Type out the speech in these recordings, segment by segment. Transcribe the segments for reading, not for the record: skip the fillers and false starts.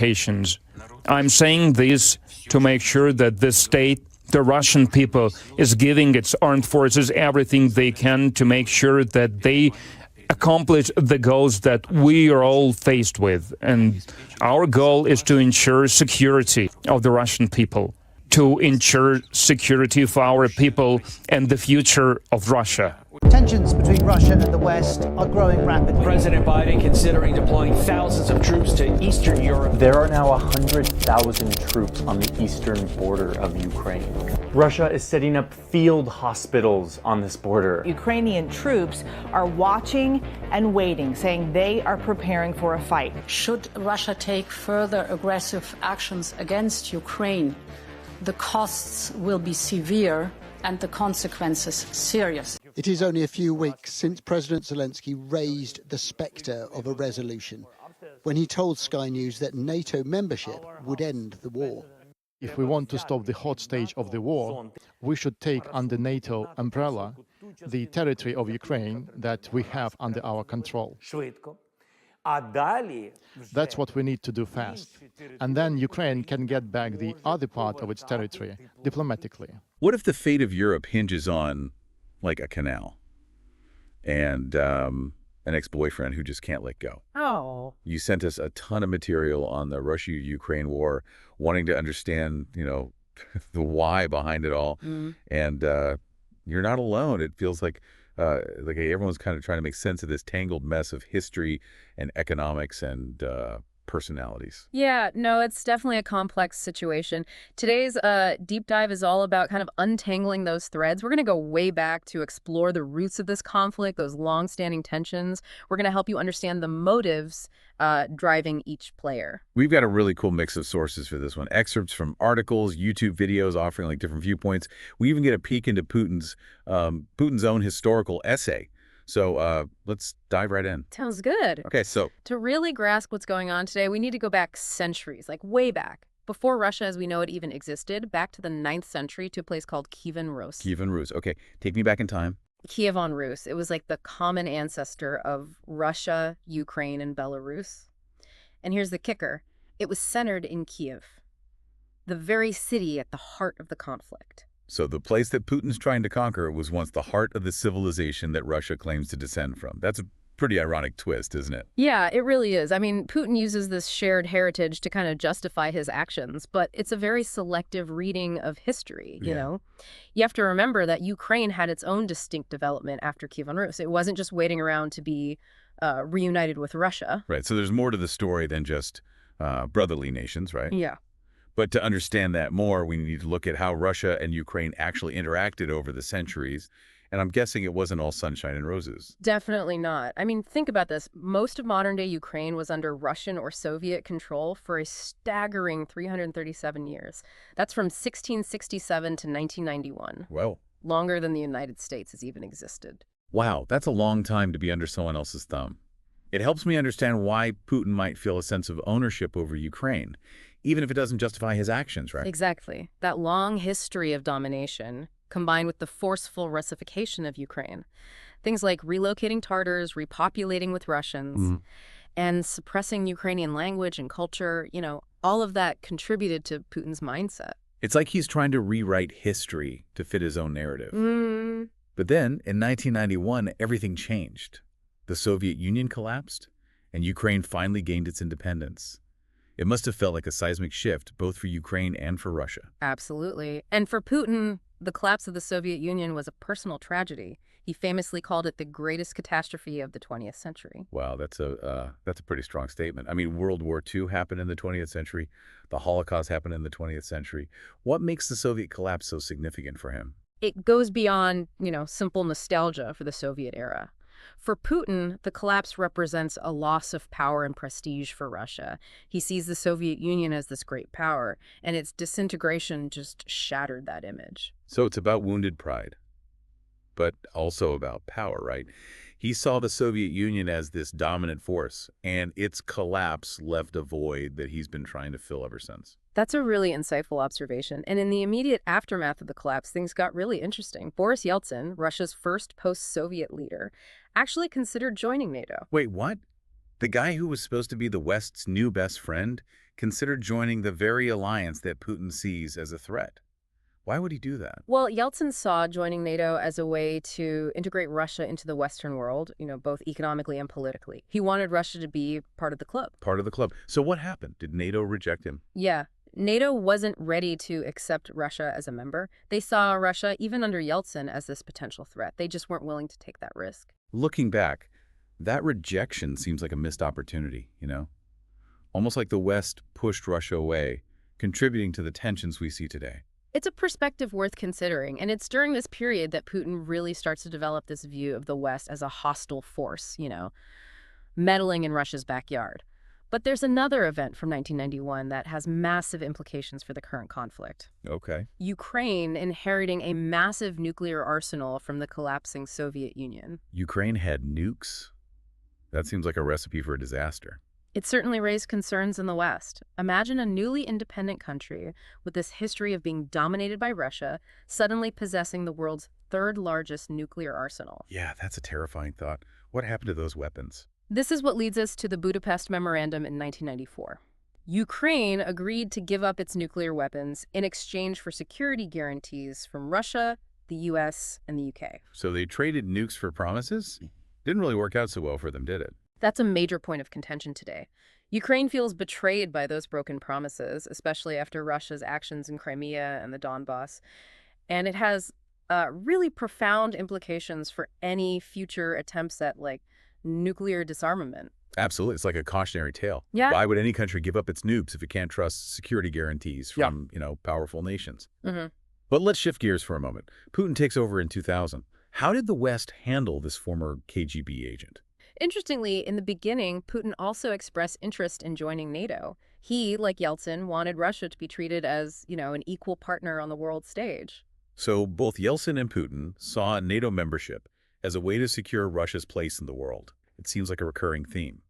limitations. I'm saying this to make sure that this state, the Russian people, is giving its armed forces everything they can to make sure that they accomplish the goals that we are all faced with. And our goal is to ensure security of the Russian people, to ensure security for our people and the future of Russia. Tensions between Russia and the West are growing rapidly. President Biden considering deploying thousands of troops to Eastern Europe. There are now 100,000 troops on the eastern border of Ukraine. Russia is setting up field hospitals on this border. Ukrainian troops are watching and waiting, saying they are preparing for a fight. Should Russia take further aggressive actions against Ukraine, the costs will be severe and the consequences serious. It is only a few weeks since President Zelensky raised the spectre of a resolution when he told Sky News that NATO membership would end the war. If we want to stop the hot stage of the war, we should take under NATO umbrella the territory of Ukraine that we have under our control. That's what we need to do fast. And then Ukraine can get back the other part of its territory diplomatically. What if the fate of Europe hinges on, like, a canal and an ex-boyfriend who just can't let go? Oh. You sent us a ton of material on the Russia-Ukraine war, wanting to understand, the why behind it all. And you're not alone. It feels like everyone's kind of trying to make sense of this tangled mess of history and economics and personalities. Yeah, no, it's definitely a complex situation. Today's deep dive is all about kind of untangling those threads. We're going to go way back to explore the roots of this conflict, those long-standing tensions. We're going to help you understand the motives driving each player. We've got a really cool mix of sources for this one. Excerpts from articles, YouTube videos offering like different viewpoints. We even get a peek into Putin's own historical essay. So let's dive right in. Sounds good. Okay, so to really grasp what's going on today, we need to go back centuries, like way back, before Russia as we know it even existed, back to the 9th century to a place called Kyivan Rus. Kyivan Rus. Okay, take me back in time. Kyivan Rus. It was like the common ancestor of Russia, Ukraine, and Belarus. And here's the kicker. It was centered in Kyiv, the very city at the heart of the conflict. So the place that Putin's trying to conquer was once the heart of the civilization that Russia claims to descend from. That's a pretty ironic twist, isn't it? Yeah, it really is. I mean, Putin uses this shared heritage to kind of justify his actions, but it's a very selective reading of history, you know? You have to remember that Ukraine had its own distinct development after Kyivan Rus. It wasn't just waiting around to be reunited with Russia. Right, so there's more to the story than just brotherly nations, right? Yeah. But to understand that more, we need to look at how Russia and Ukraine actually interacted over the centuries. And I'm guessing it wasn't all sunshine and roses. Definitely not. I mean, think about this. Most of modern-day Ukraine was under Russian or Soviet control for a staggering 337 years. That's from 1667 to 1991. Well, longer than the United States has even existed. Wow, that's a long time to be under someone else's thumb. It helps me understand why Putin might feel a sense of ownership over Ukraine, even if it doesn't justify his actions, right? Exactly. That long history of domination, combined with the forceful Russification of Ukraine. Things like relocating Tatars, repopulating with Russians, and suppressing Ukrainian language and culture, all of that contributed to Putin's mindset. It's like he's trying to rewrite history to fit his own narrative. But then, in 1991, everything changed. The Soviet Union collapsed, and Ukraine finally gained its independence. It must have felt like a seismic shift, both for Ukraine and for Russia. Absolutely. And for Putin, the collapse of the Soviet Union was a personal tragedy. He famously called it the greatest catastrophe of the 20th century. Wow, that's a pretty strong statement. I mean, World War II happened in the 20th century. The Holocaust happened in the 20th century. What makes the Soviet collapse so significant for him? It goes beyond, simple nostalgia for the Soviet era. For Putin, the collapse represents a loss of power and prestige for Russia. He sees the Soviet Union as this great power, and its disintegration just shattered that image. So it's about wounded pride, but also about power, right? He saw the Soviet Union as this dominant force, and its collapse left a void that he's been trying to fill ever since. That's a really insightful observation. And in the immediate aftermath of the collapse, things got really interesting. Boris Yeltsin, Russia's first post-Soviet leader, actually considered joining NATO. Wait, what? The guy who was supposed to be the West's new best friend considered joining the very alliance that Putin sees as a threat. Why would he do that? Well, Yeltsin saw joining NATO as a way to integrate Russia into the Western world, both economically and politically. He wanted Russia to be part of the club. Part of the club. So what happened? Did NATO reject him? Yeah. NATO wasn't ready to accept Russia as a member. They saw Russia, even under Yeltsin, as this potential threat. They just weren't willing to take that risk. Looking back, that rejection seems like a missed opportunity, Almost like the West pushed Russia away, contributing to the tensions we see today. It's a perspective worth considering, and it's during this period that Putin really starts to develop this view of the West as a hostile force, meddling in Russia's backyard. But there's another event from 1991 that has massive implications for the current conflict. Okay. Ukraine inheriting a massive nuclear arsenal from the collapsing Soviet Union. Ukraine had nukes? That seems like a recipe for a disaster. It certainly raised concerns in the West. Imagine a newly independent country with this history of being dominated by Russia suddenly possessing the world's third largest nuclear arsenal. Yeah, that's a terrifying thought. What happened to those weapons? This is what leads us to the Budapest Memorandum in 1994. Ukraine agreed to give up its nuclear weapons in exchange for security guarantees from Russia, the US, and the UK. So they traded nukes for promises? Didn't really work out so well for them, did it? That's a major point of contention today. Ukraine feels betrayed by those broken promises, especially after Russia's actions in Crimea and the Donbass. And it has really profound implications for any future attempts at, nuclear disarmament. Absolutely. It's like a cautionary tale. Yeah. Why would any country give up its nukes if it can't trust security guarantees from, powerful nations? Mm-hmm. But let's shift gears for a moment. Putin takes over in 2000. How did the West handle this former KGB agent? Interestingly, in the beginning, Putin also expressed interest in joining NATO. He, like Yeltsin, wanted Russia to be treated as, an equal partner on the world stage. So both Yeltsin and Putin saw NATO membership as a way to secure Russia's place in the world. It seems like a recurring theme,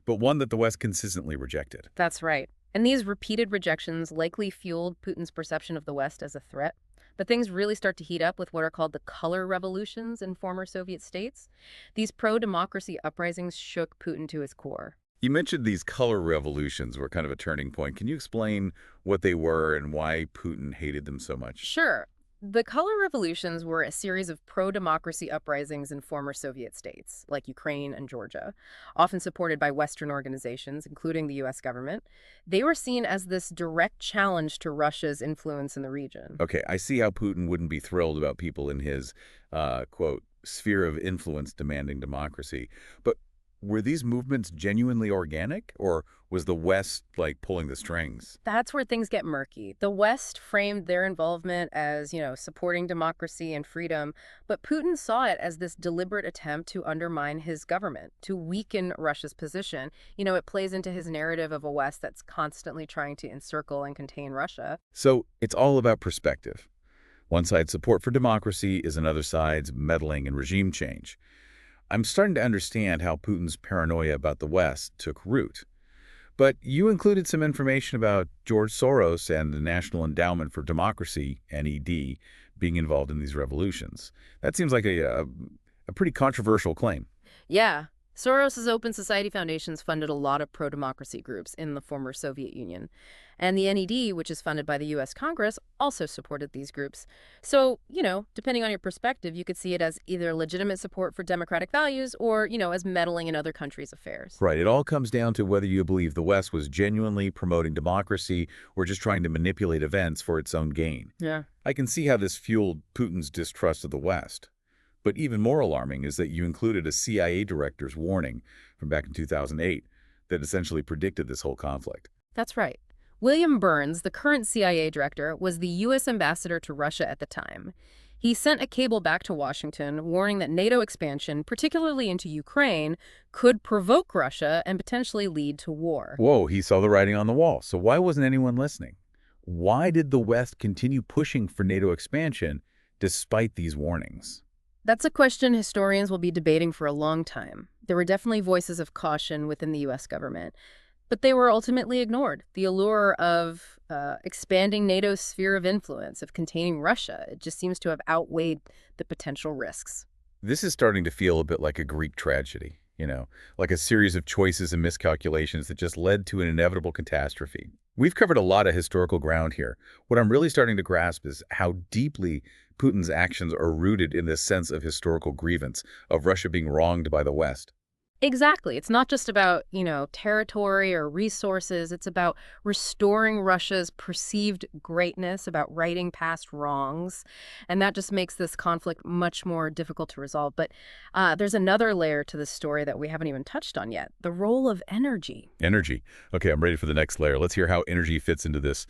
but one that the West consistently rejected. That's right. And these repeated rejections likely fueled Putin's perception of the West as a threat. But things really start to heat up with what are called the color revolutions in former Soviet states. These pro-democracy uprisings shook Putin to his core. You mentioned these color revolutions were kind of a turning point. Can you explain what they were and why Putin hated them so much? Sure. The color revolutions were a series of pro-democracy uprisings in former Soviet states, like Ukraine and Georgia, often supported by Western organizations, including the U.S. government. They were seen as this direct challenge to Russia's influence in the region. Okay, I see how Putin wouldn't be thrilled about people in his, quote, sphere of influence demanding democracy. But were these movements genuinely organic, or was the West, pulling the strings? That's where things get murky. The West framed their involvement as, supporting democracy and freedom, but Putin saw it as this deliberate attempt to undermine his government, to weaken Russia's position. It plays into his narrative of a West that's constantly trying to encircle and contain Russia. So it's all about perspective. One side's support for democracy is another side's meddling and regime change. I'm starting to understand how Putin's paranoia about the West took root. But you included some information about George Soros and the National Endowment for Democracy, NED, being involved in these revolutions. That seems like a pretty controversial claim. Yeah. Soros's Open Society Foundations funded a lot of pro-democracy groups in the former Soviet Union. And the NED, which is funded by the U.S. Congress, also supported these groups. So, depending on your perspective, you could see it as either legitimate support for democratic values or, as meddling in other countries' affairs. Right. It all comes down to whether you believe the West was genuinely promoting democracy or just trying to manipulate events for its own gain. Yeah. I can see how this fueled Putin's distrust of the West. But even more alarming is that you included a CIA director's warning from back in 2008 that essentially predicted this whole conflict. That's right. William Burns, the current CIA director, was the U.S. ambassador to Russia at the time. He sent a cable back to Washington warning that NATO expansion, particularly into Ukraine, could provoke Russia and potentially lead to war. Whoa, he saw the writing on the wall. So why wasn't anyone listening? Why did the West continue pushing for NATO expansion despite these warnings? That's a question historians will be debating for a long time. There were definitely voices of caution within the U.S. government, but they were ultimately ignored. The allure of expanding NATO's sphere of influence, of containing Russia, it just seems to have outweighed the potential risks. This is starting to feel a bit like a Greek tragedy. like a series of choices and miscalculations that just led to an inevitable catastrophe. We've covered a lot of historical ground here. What I'm really starting to grasp is how deeply Putin's actions are rooted in this sense of historical grievance, of Russia being wronged by the West. Exactly. It's not just about, territory or resources. It's about restoring Russia's perceived greatness, about righting past wrongs. And that just makes this conflict much more difficult to resolve. But there's another layer to this story that we haven't even touched on yet, the role of energy. Energy. Okay, I'm ready for the next layer. Let's hear how energy fits into this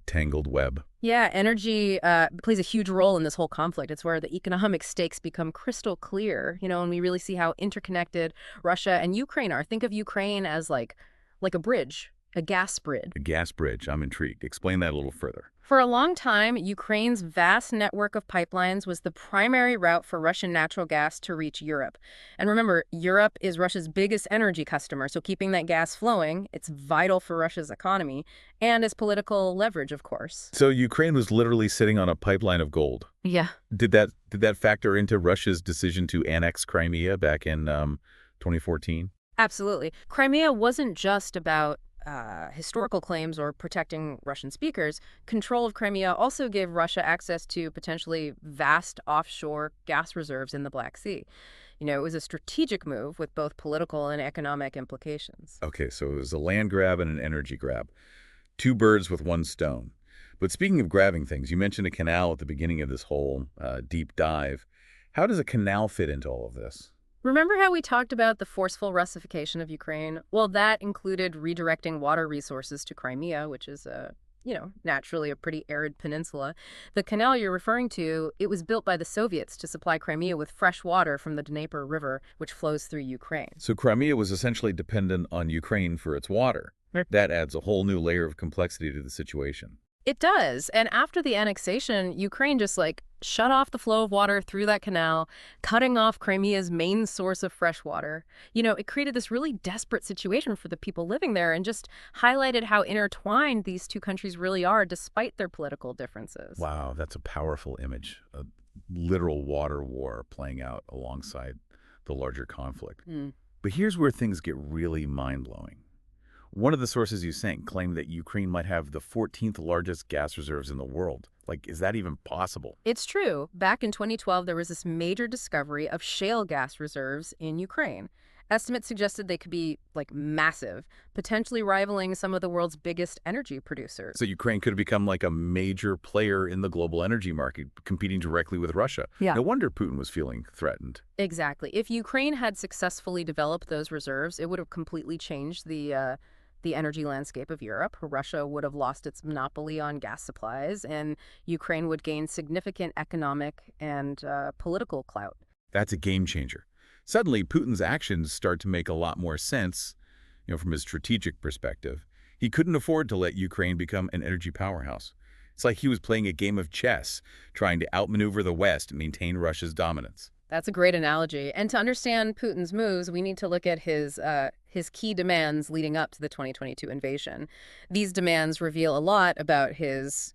tangled web. Yeah, energy plays a huge role in this whole conflict. It's where the economic stakes become crystal clear, and we really see how interconnected Russia and Ukraine are. Think of Ukraine as like a bridge, a gas bridge. A gas bridge. I'm intrigued. Explain that a little further. For a long time, Ukraine's vast network of pipelines was the primary route for Russian natural gas to reach Europe. And remember, Europe is Russia's biggest energy customer, so keeping that gas flowing, it's vital for Russia's economy and its political leverage, of course. So Ukraine was literally sitting on a pipeline of gold. Yeah. Did that factor into Russia's decision to annex Crimea back in 2014? Absolutely. Crimea wasn't just about historical claims or protecting Russian speakers. Control of Crimea also gave Russia access to potentially vast offshore gas reserves in the Black Sea. It was a strategic move with both political and economic implications. Okay, so it was a land grab and an energy grab. Two birds with one stone. But speaking of grabbing things, you mentioned a canal at the beginning of this whole deep dive. How does a canal fit into all of this? Remember how we talked about the forceful Russification of Ukraine? Well, that included redirecting water resources to Crimea, which is naturally a pretty arid peninsula. The canal you're referring to, it was built by the Soviets to supply Crimea with fresh water from the Dnieper River, which flows through Ukraine. So Crimea was essentially dependent on Ukraine for its water. Right. That adds a whole new layer of complexity to the situation. It does. And after the annexation, Ukraine just shut off the flow of water through that canal, cutting off Crimea's main source of fresh water. It created this really desperate situation for the people living there and just highlighted how intertwined these two countries really are despite their political differences. Wow, that's a powerful image. A literal water war playing out alongside the larger conflict. But here's where things get really mind-blowing. One of the sources you sent claimed that Ukraine might have the 14th largest gas reserves in the world. Is that even possible? It's true. Back in 2012, there was this major discovery of shale gas reserves in Ukraine. Estimates suggested they could be, massive, potentially rivaling some of the world's biggest energy producers. So Ukraine could have become a major player in the global energy market, competing directly with Russia. Yeah. No wonder Putin was feeling threatened. Exactly. If Ukraine had successfully developed those reserves, it would have completely changed the energy landscape of Europe. Russia would have lost its monopoly on gas supplies, and Ukraine would gain significant economic and political clout. That's a game changer. Suddenly, Putin's actions start to make a lot more sense, from his strategic perspective. He couldn't afford to let Ukraine become an energy powerhouse. It's like he was playing a game of chess, trying to outmaneuver the West and maintain Russia's dominance. That's a great analogy. And to understand Putin's moves, we need to look at his key demands leading up to the 2022 invasion. These demands reveal a lot about his,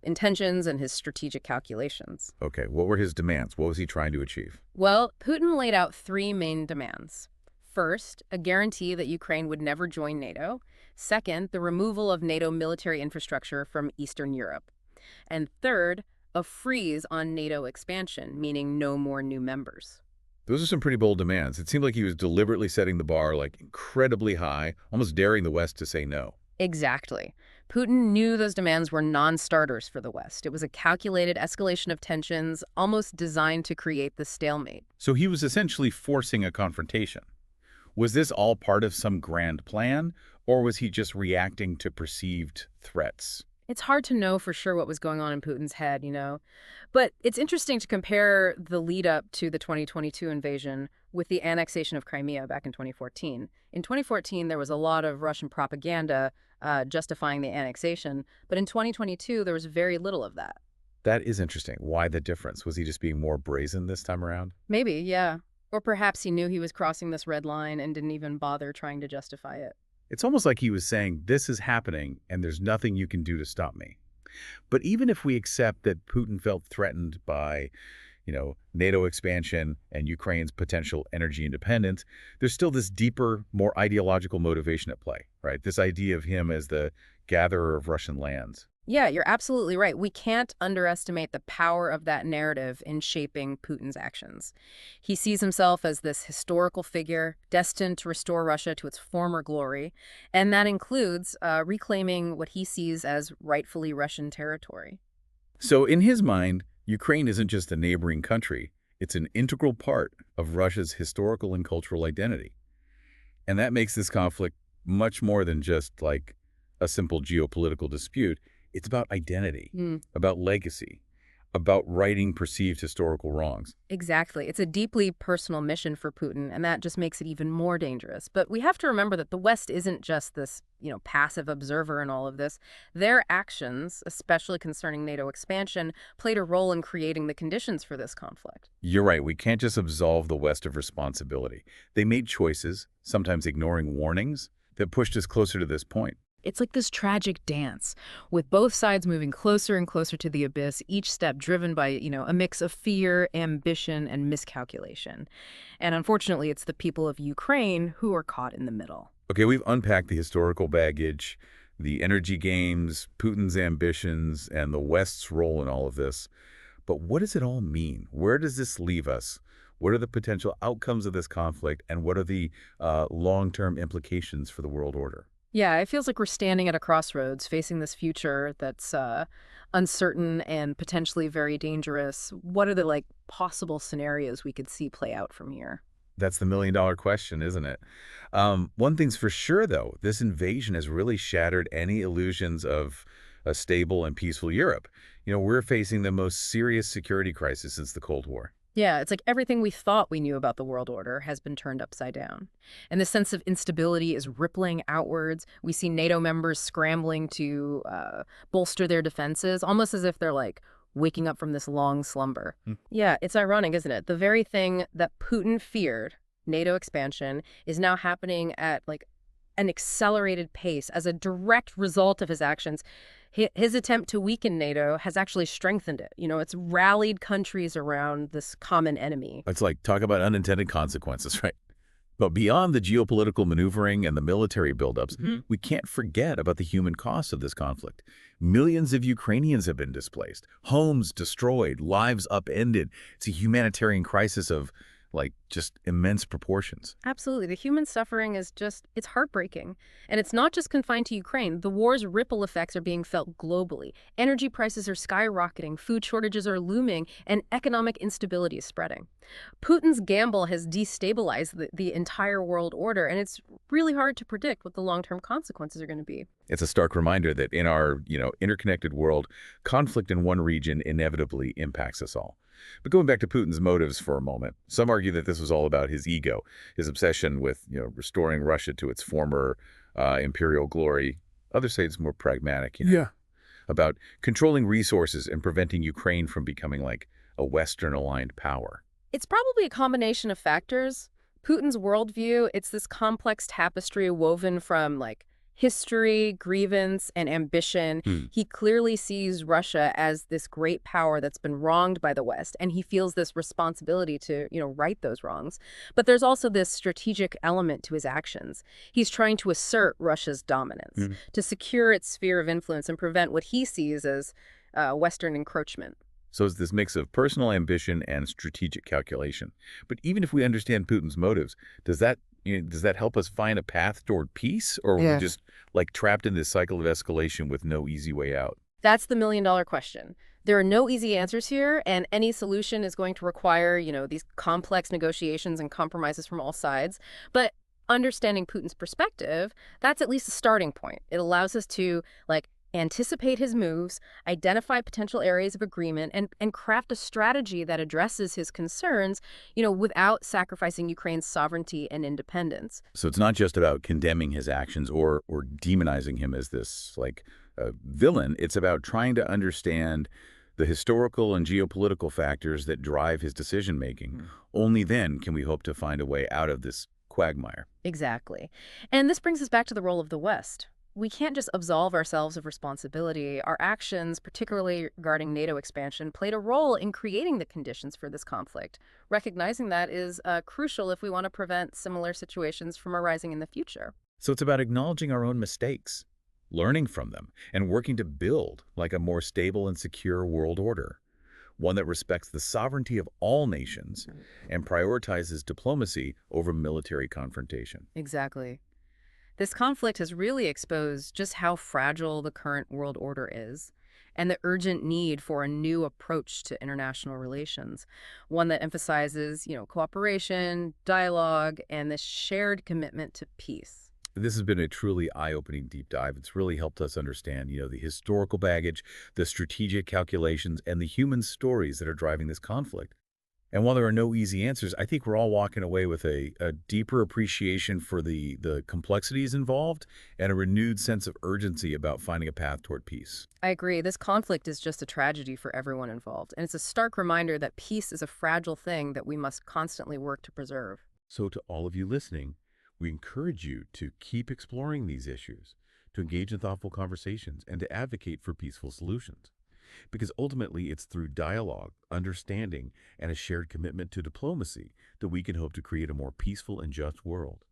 intentions and his strategic calculations. Okay, what were his demands? What was he trying to achieve? Well, Putin laid out three main demands. First, a guarantee that Ukraine would never join NATO. Second, the removal of NATO military infrastructure from Eastern Europe. And third, a freeze on NATO expansion, meaning no more new members. Those are some pretty bold demands. It seemed like he was deliberately setting the bar incredibly high, almost daring the West to say no. Exactly. Putin knew those demands were non-starters for the West. It was a calculated escalation of tensions, almost designed to create the stalemate. So he was essentially forcing a confrontation. Was this all part of some grand plan, or was he just reacting to perceived threats? It's hard to know for sure what was going on in Putin's head, But it's interesting to compare the lead up to the 2022 invasion with the annexation of Crimea back in 2014. In 2014, there was a lot of Russian propaganda justifying the annexation, but in 2022, there was very little of that. That is interesting. Why the difference? Was he just being more brazen this time around? Maybe, yeah. Or perhaps he knew he was crossing this red line and didn't even bother trying to justify it. It's almost like he was saying, this is happening and there's nothing you can do to stop me. But even if we accept that Putin felt threatened by, NATO expansion and Ukraine's potential energy independence, there's still this deeper, more ideological motivation at play, right? This idea of him as the gatherer of Russian lands. Yeah, you're absolutely right. We can't underestimate the power of that narrative in shaping Putin's actions. He sees himself as this historical figure destined to restore Russia to its former glory, and that includes reclaiming what he sees as rightfully Russian territory. So in his mind, Ukraine isn't just a neighboring country, it's an integral part of Russia's historical and cultural identity. And that makes this conflict much more than just like a simple geopolitical dispute. It's about identity, about legacy, about righting perceived historical wrongs. Exactly. It's a deeply personal mission for Putin, and that just makes it even more dangerous. But we have to remember that the West isn't just this, passive observer in all of this. Their actions, especially concerning NATO expansion, played a role in creating the conditions for this conflict. You're right. We can't just absolve the West of responsibility. They made choices, sometimes ignoring warnings, that pushed us closer to this point. It's like this tragic dance, with both sides moving closer and closer to the abyss, each step driven by, a mix of fear, ambition, and miscalculation. And unfortunately, it's the people of Ukraine who are caught in the middle. Okay, we've unpacked the historical baggage, the energy games, Putin's ambitions, and the West's role in all of this. But what does it all mean? Where does this leave us? What are the potential outcomes of this conflict, and what are the long-term implications for the world order? Yeah, it feels like we're standing at a crossroads facing this future that's uncertain and potentially very dangerous. What are the possible scenarios we could see play out from here? That's the million-dollar question, isn't it? One thing's for sure, though, this invasion has really shattered any illusions of a stable and peaceful Europe. We're facing the most serious security crisis since the Cold War. Yeah, it's like everything we thought we knew about the world order has been turned upside down. And the sense of instability is rippling outwards. We see NATO members scrambling to bolster their defenses, almost as if they're waking up from this long slumber. Yeah, it's ironic, isn't it? The very thing that Putin feared, NATO expansion, is now happening at an accelerated pace as a direct result of his actions. His attempt to weaken NATO has actually strengthened it. It's rallied countries around this common enemy. It's talk about unintended consequences, right? But beyond the geopolitical maneuvering and the military buildups, we can't forget about the human cost of this conflict. Millions of Ukrainians have been displaced, homes destroyed, lives upended. It's a humanitarian crisis of just immense proportions. Absolutely. The human suffering is it's heartbreaking. And it's not just confined to Ukraine. The war's ripple effects are being felt globally. Energy prices are skyrocketing, food shortages are looming, and economic instability is spreading. Putin's gamble has destabilized the entire world order, and it's really hard to predict what the long-term consequences are going to be. It's a stark reminder that in our, interconnected world, conflict in one region inevitably impacts us all. But going back to Putin's motives for a moment, some argue that this was all about his ego, his obsession with, restoring Russia to its former imperial glory. Others say it's more pragmatic, about controlling resources and preventing Ukraine from becoming a Western-aligned power. It's probably a combination of factors. Putin's worldview, it's this complex tapestry woven from history, grievance, and ambition. He clearly sees Russia as this great power that's been wronged by the West, and he feels this responsibility to, right those wrongs. But there's also this strategic element to his actions. He's trying to assert Russia's dominance, to secure its sphere of influence and prevent what he sees as Western encroachment. So it's this mix of personal ambition and strategic calculation. But even if we understand Putin's motives, does that help us find a path toward peace? Or are we just trapped in this cycle of escalation with no easy way out? That's the million-dollar question. There are no easy answers here, and any solution is going to require, these complex negotiations and compromises from all sides. But understanding Putin's perspective, that's at least a starting point. It allows us to, anticipate his moves, identify potential areas of agreement, and craft a strategy that addresses his concerns, without sacrificing Ukraine's sovereignty and independence. So it's not just about condemning his actions or demonizing him as this, villain. It's about trying to understand the historical and geopolitical factors that drive his decision-making. Only then can we hope to find a way out of this quagmire. Exactly. And this brings us back to the role of the West. we can't just absolve ourselves of responsibility. Our actions, particularly regarding NATO expansion, played a role in creating the conditions for this conflict. Recognizing that is crucial if we want to prevent similar situations from arising in the future. So it's about acknowledging our own mistakes, learning from them, and working to build like a more stable and secure world order, one that respects the sovereignty of all nations and prioritizes diplomacy over military confrontation. Exactly. This conflict has really exposed just how fragile the current world order is and the urgent need for a new approach to international relations, one that emphasizes, cooperation, dialogue, and this shared commitment to peace. This has been a truly eye-opening deep dive. It's really helped us understand, the historical baggage, the strategic calculations, and the human stories that are driving this conflict. And while there are no easy answers, I think we're all walking away with a deeper appreciation for the complexities involved and a renewed sense of urgency about finding a path toward peace. I agree. This conflict is just a tragedy for everyone involved, and it's a stark reminder that peace is a fragile thing that we must constantly work to preserve. So to all of you listening, we encourage you to keep exploring these issues, to engage in thoughtful conversations, and to advocate for peaceful solutions. Because ultimately, it's through dialogue, understanding, and a shared commitment to diplomacy that we can hope to create a more peaceful and just world.